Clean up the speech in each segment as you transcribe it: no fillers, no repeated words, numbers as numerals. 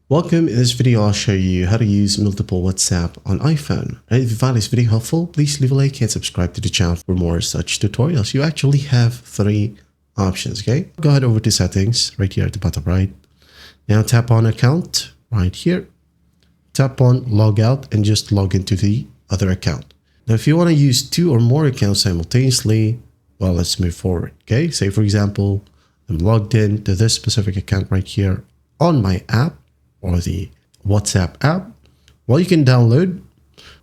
Welcome. In this video, I'll show you how to use multiple WhatsApp on iPhone. And if you find this video helpful, please leave a like and subscribe to the channel for more such tutorials. You actually have three options, okay? Go ahead over to settings right here at the bottom right. Now tap on account right here. Tap on log out and just log into the other account. Now, if you want to use two or more accounts simultaneously, well, let's move forward, okay? Say, for example, I'm logged in to this specific account right here on my app, or the WhatsApp app. Well, you can download,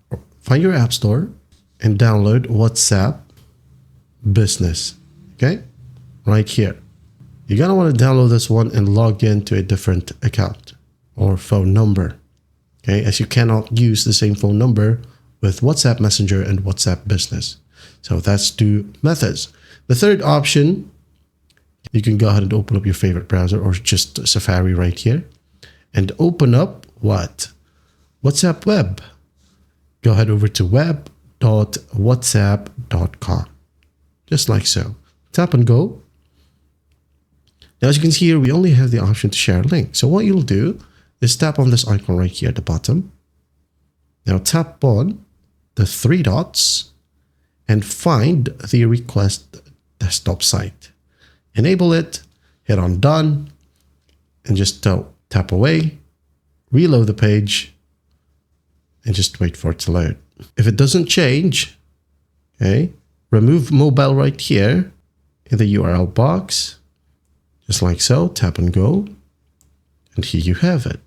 or find your app store and download WhatsApp Business, okay? Right here. You're gonna want to download this one and log in to a different account or phone number, okay? As you cannot use the same phone number with WhatsApp Messenger and WhatsApp Business. So that's two methods. The third option, you can go ahead and open up your favorite browser or just Safari right here. And open up what? WhatsApp Web. Go ahead over to web.whatsapp.com. Just like so. Tap and go. Now, as you can see here, we only have the option to share a link. So what you'll do is tap on this icon right here at the bottom. Now tap on the three dots and find the request desktop site. Enable it, hit on done, and just tap away, reload the page, and just wait for it to load. If it doesn't change, okay, remove mobile right here in the URL box, just like so, tap and go, and here you have it.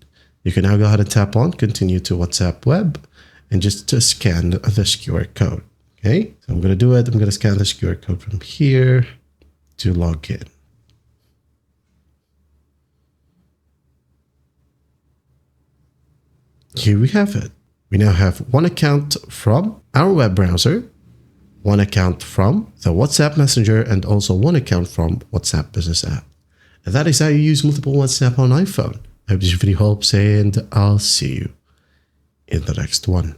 You can now go ahead and tap on continue to WhatsApp Web and just to scan this QR code, okay? So I'm gonna do it. I'm gonna scan this QR code from here to log in. Here we have it. We now have one account from our web browser, one account from the WhatsApp Messenger, and also one account from WhatsApp Business app. And that is how you use multiple WhatsApp on iPhone. I hope this video helps, and I'll see you in the next one.